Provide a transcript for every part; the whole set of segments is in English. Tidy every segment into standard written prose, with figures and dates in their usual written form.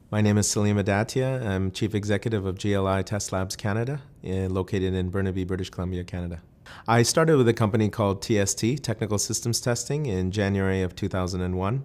My name is Salim Adatia. I'm Chief Executive of GLI Test Labs Canada, located in Burnaby, British Columbia, Canada. I started with a company called TST, Technical Systems Testing, in January of 2001.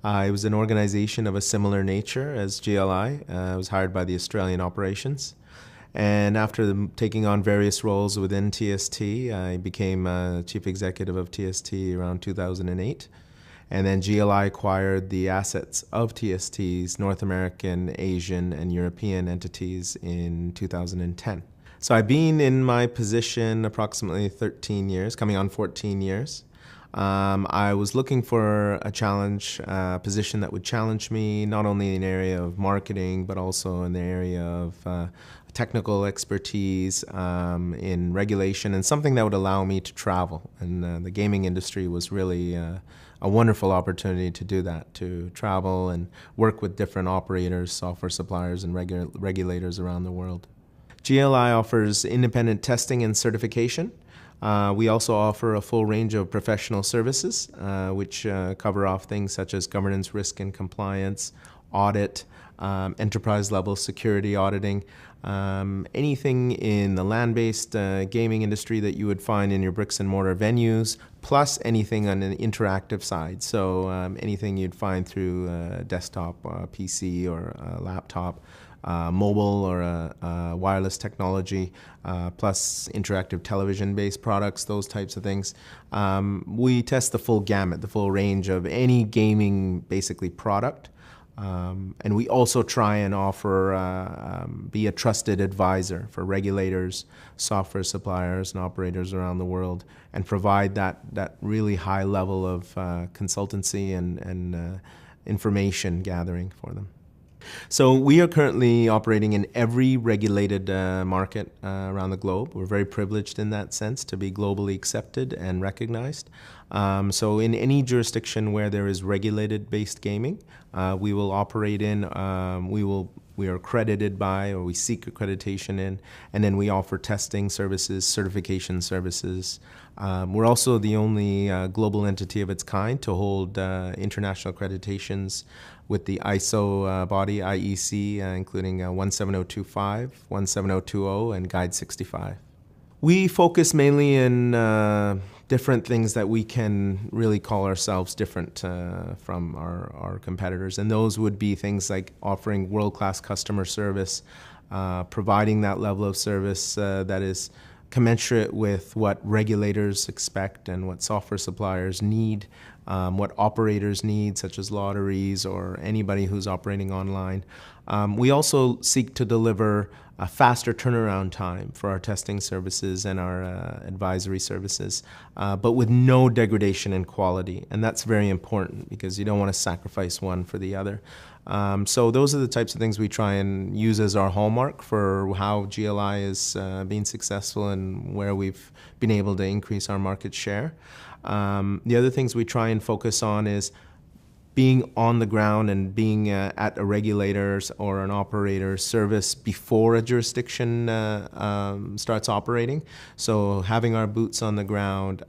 It was an organization of a similar nature as GLI. I was hired by the Australian operations. And after taking on various roles within TST, I became Chief Executive of TST around 2008. And then GLI acquired the assets of TST's North American, Asian, and European entities in 2010. So I've been in my position approximately 13 years, coming on 14 years. I was looking for a challenge, position that would challenge me, not only in the area of marketing, but also in the area of technical expertise in regulation, and something that would allow me to travel. And the gaming industry was really a wonderful opportunity to do that, to travel and work with different operators, software suppliers, and regulators around the world. GLI offers independent testing and certification. We also offer a full range of professional services, which cover off things such as governance, risk and compliance, audit, enterprise-level security auditing, anything in the land-based gaming industry that you would find in your bricks and mortar venues, plus anything on an interactive side. So anything you'd find through a desktop, PC, or a laptop, mobile or wireless technology, plus interactive television-based products, those types of things. We test the full gamut, the full range of any gaming, basically, product. And we also try and offer, be a trusted advisor for regulators, software suppliers, and operators around the world, and provide that really high level of consultancy and information gathering for them. So we are currently operating in every regulated market around the globe. We're very privileged in that sense to be globally accepted and recognized. So in any jurisdiction where there is regulated-based gaming, we will operate in. We are accredited by, or we seek accreditation in, and then we offer testing services, certification services. We're also the only global entity of its kind to hold international accreditations with the ISO body, IEC, including 17025, 17020, and Guide 65. We focus mainly in different things that we can really call ourselves different from our competitors. And those would be things like offering world-class customer service, providing that level of service that is commensurate with what regulators expect and what software suppliers need, what operators need, such as lotteries or anybody who's operating online. We also seek to deliver a faster turnaround time for our testing services and our advisory services, but with no degradation in quality. And that's very important because you don't want to sacrifice one for the other. So those are the types of things we try and use as our hallmark for how GLI is being successful and where we've been able to increase our market share. The other things we try and focus on is being on the ground and being at a regulator's or an operator's service before a jurisdiction starts operating. So having our boots on the ground,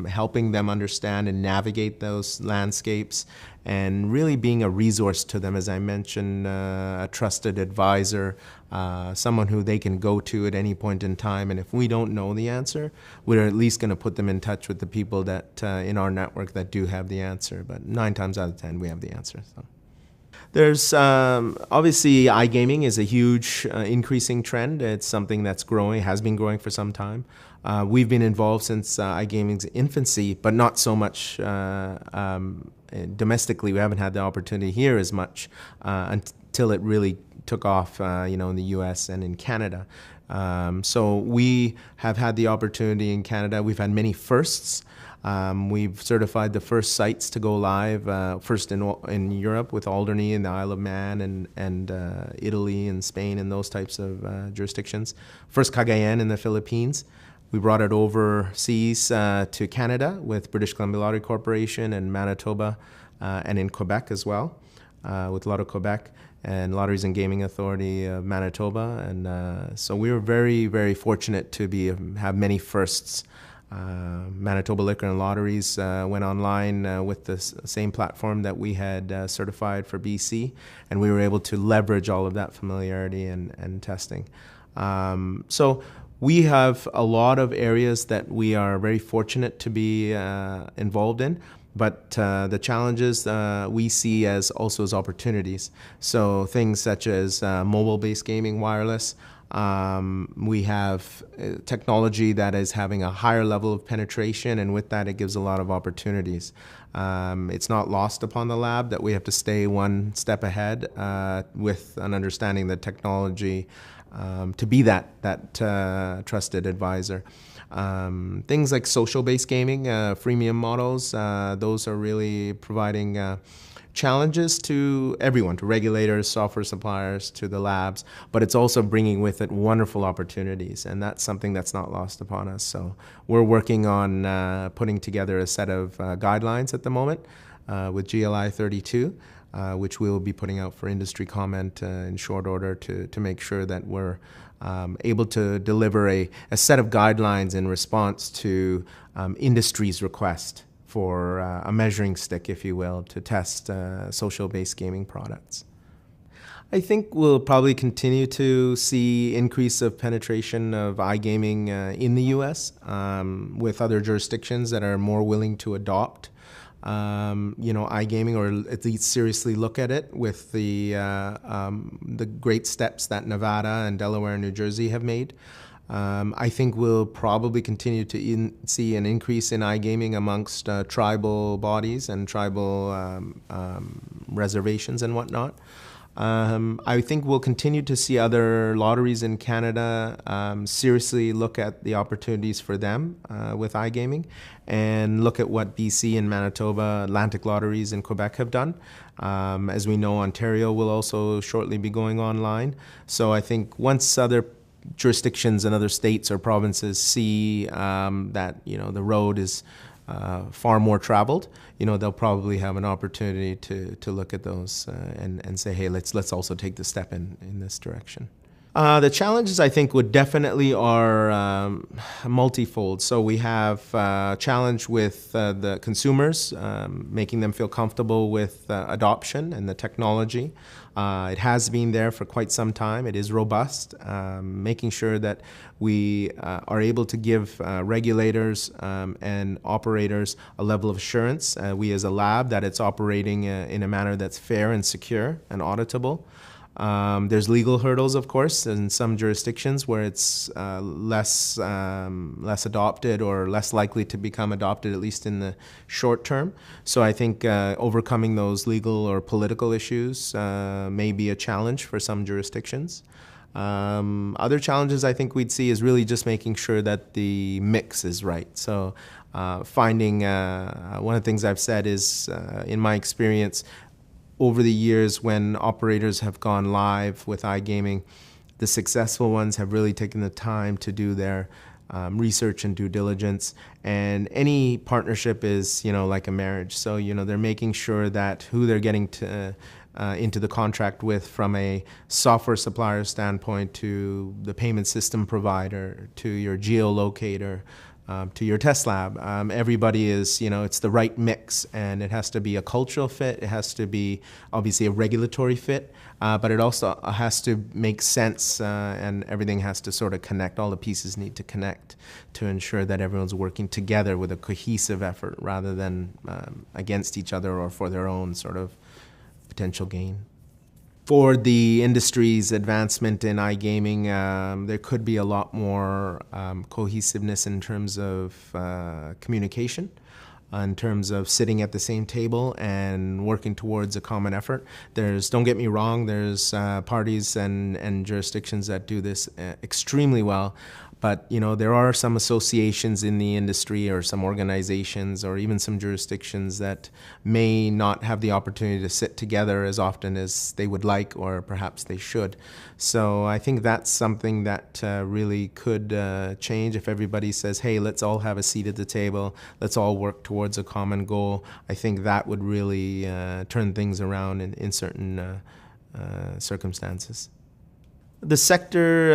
helping them understand and navigate those landscapes, and really being a resource to them, as I mentioned, a trusted advisor, someone who they can go to at any point in time. And if we don't know the answer, we're at least going to put them in touch with the people that in our network that do have the answer. But 9 times out of 10, we have the answer. So. There's obviously iGaming is a huge increasing trend. It's something that's growing, has been growing for some time. We've been involved since iGaming's infancy, but not so much domestically. We haven't had the opportunity here as much until it really took off, in the U.S. and in Canada. So we have had the opportunity in Canada. We've had many firsts. We've certified the first sites to go live, first in Europe with Alderney and the Isle of Man and Italy and Spain and those types of jurisdictions. First Cagayan in the Philippines. We brought it overseas to Canada with British Columbia Lottery Corporation and Manitoba and in Quebec as well with Lotto Quebec and Lotteries and Gaming Authority of Manitoba. And so we were very, very fortunate to have many firsts Manitoba Liquor and Lotteries went online with the same platform that we had certified for BC, and we were able to leverage all of that familiarity and testing. So we have a lot of areas that we are very fortunate to be involved in, but the challenges we see as also as opportunities. So things such as mobile-based gaming, wireless. We have technology that is having a higher level of penetration, and with that it gives a lot of opportunities. It's not lost upon the lab that we have to stay one step ahead with an understanding that technology to be that trusted advisor. Things like social-based gaming, freemium models, those are really providing challenges to everyone, to regulators, software suppliers, to the labs, but it's also bringing with it wonderful opportunities, and that's something that's not lost upon us. So we're working on putting together a set of guidelines at the moment with GLI 32, which we'll be putting out for industry comment in short order to make sure that we're able to deliver a set of guidelines in response to industry's request for a measuring stick, if you will, to test social-based gaming products. I think we'll probably continue to see increase of penetration of iGaming in the U.S. With other jurisdictions that are more willing to adopt iGaming, or at least seriously look at it, with the great steps that Nevada and Delaware and New Jersey have made. I think we'll probably continue to see an increase in iGaming amongst tribal bodies and tribal reservations and whatnot. I think we'll continue to see other lotteries in Canada seriously look at the opportunities for them with iGaming, and look at what BC and Manitoba, Atlantic Lotteries in Quebec have done. As we know, Ontario will also shortly be going online. So I think once other jurisdictions and other states or provinces see that the road is far more traveled, they'll probably have an opportunity to look at those and say, hey, let's also take the step in this direction. The challenges, I think, would definitely are multifold. So we have a challenge with the consumers, making them feel comfortable with adoption and the technology. It has been there for quite some time. It is robust, making sure that we are able to give regulators and operators a level of assurance, we as a lab, that it's operating in a manner that's fair and secure and auditable. There's legal hurdles, of course, in some jurisdictions where it's less adopted, or less likely to become adopted, at least in the short term. So I think overcoming those legal or political issues may be a challenge for some jurisdictions. Other challenges I think we'd see is really just making sure that the mix is right. So finding, one of the things I've said is, in my experience, over the years when operators have gone live with iGaming, the successful ones have really taken the time to do their research and due diligence. And any partnership is, like a marriage. So, they're making sure that who they're getting into the contract with, from a software supplier standpoint, to the payment system provider, to your geolocator, to your test lab. Everybody is, it's the right mix, and it has to be a cultural fit. It has to be obviously a regulatory fit, but it also has to make sense, and everything has to sort of connect. All the pieces need to connect to ensure that everyone's working together with a cohesive effort, rather than against each other or for their own sort of potential gain. For the industry's advancement in iGaming, there could be a lot more cohesiveness in terms of communication, in terms of sitting at the same table and working towards a common effort. Don't get me wrong, there's parties and jurisdictions that do this extremely well. But there are some associations in the industry, or some organizations, or even some jurisdictions that may not have the opportunity to sit together as often as they would like, or perhaps they should. So I think that's something that really could change if everybody says, hey, let's all have a seat at the table, let's all work towards a common goal. I think that would really turn things around in certain circumstances. The sector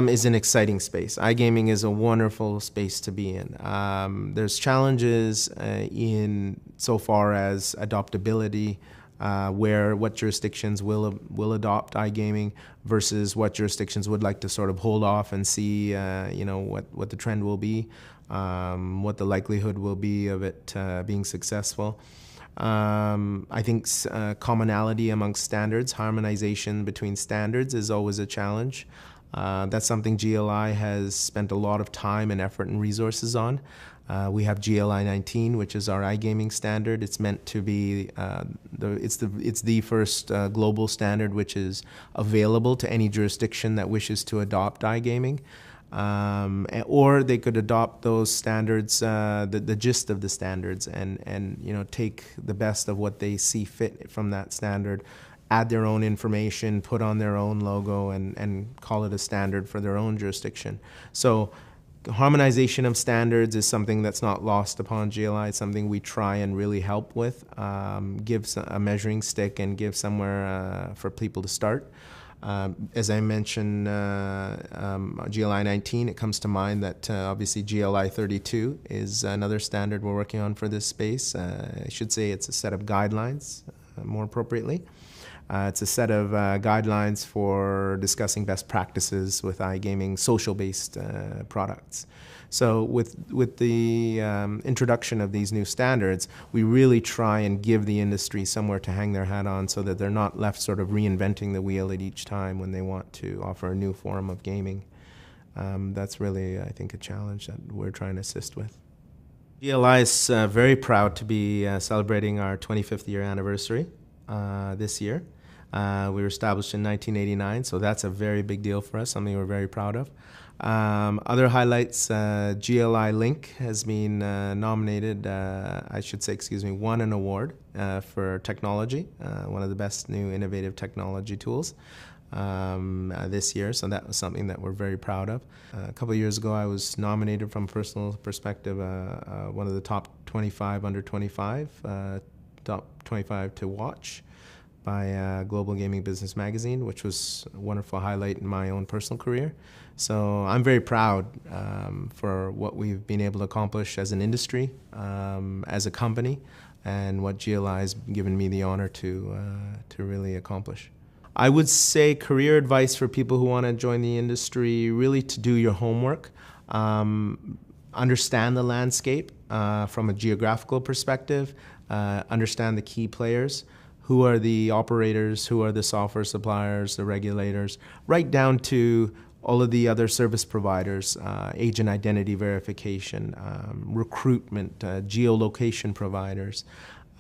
is an exciting space. iGaming is a wonderful space to be in. There's challenges in so far as adoptability, what jurisdictions will adopt iGaming versus what jurisdictions would like to sort of hold off and see, what the trend will be, what the likelihood will be of it being successful. I think commonality amongst standards, harmonization between standards is always a challenge. That's something GLI has spent a lot of time and effort and resources on. We have GLI 19, which is our iGaming standard. It's meant to be it's the first global standard which is available to any jurisdiction that wishes to adopt iGaming. Or they could adopt those standards, the gist of the standards, and take the best of what they see fit from that standard, add their own information, put on their own logo, and call it a standard for their own jurisdiction. So harmonization of standards is something that's not lost upon GLI. It's something we try and really help with, give a measuring stick and give somewhere for people to start. As I mentioned, GLI 19, it comes to mind that obviously GLI 32 is another standard we're working on for this space. I should say it's a set of guidelines, more appropriately. It's a set of guidelines for discussing best practices with iGaming social-based products. So with the introduction of these new standards, we really try and give the industry somewhere to hang their hat on so that they're not left sort of reinventing the wheel at each time when they want to offer a new form of gaming. That's really, I think, a challenge that we're trying to assist with. GLI is very proud to be celebrating our 25th year anniversary this year. We were established in 1989, so that's a very big deal for us, something we're very proud of. Other highlights, GLI Link has been nominated, won an award for technology, one of the best new innovative technology tools this year, so that was something that we're very proud of. A couple of years ago, I was nominated from a personal perspective, one of the top 25 under 25, top 25 to watch by Global Gaming Business Magazine, which was a wonderful highlight in my own personal career. So I'm very proud for what we've been able to accomplish as an industry, as a company, and what GLI has given me the honor to really accomplish. I would say career advice for people who want to join the industry, really to do your homework, understand the landscape from a geographical perspective, understand the key players. Who are the operators, who are the software suppliers, the regulators, right down to all of the other service providers, agent identity verification, recruitment, geo-location providers,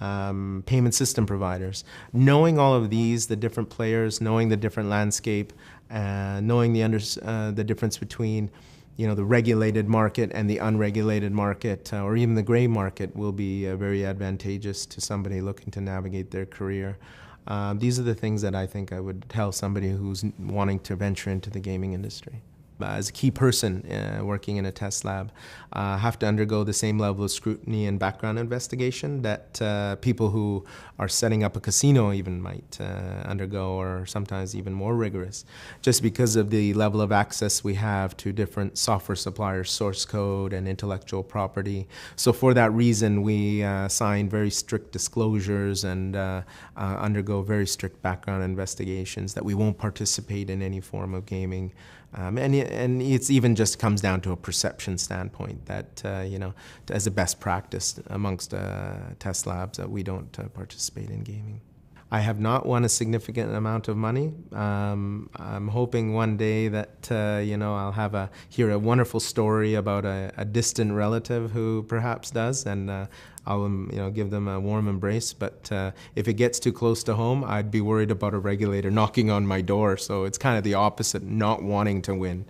payment system providers. Knowing all of these, the different players, knowing the different landscape, knowing the difference between the regulated market and the unregulated market, or even the gray market, will be very advantageous to somebody looking to navigate their career. These are the things that I think I would tell somebody who's wanting to venture into the gaming industry. As a key person working in a test lab, have to undergo the same level of scrutiny and background investigation that people who are setting up a casino even might undergo, or sometimes even more rigorous, just because of the level of access we have to different software suppliers' source code and intellectual property. So for that reason, we sign very strict disclosures and undergo very strict background investigations that we won't participate in any form of gaming. And it's even just comes down to a perception standpoint that, as a best practice amongst test labs, that we don't participate in gaming. I have not won a significant amount of money. I'm hoping one day that, I'll hear a wonderful story about a distant relative who perhaps does, and I'll give them a warm embrace. But if it gets too close to home, I'd be worried about a regulator knocking on my door. So it's kind of the opposite, not wanting to win.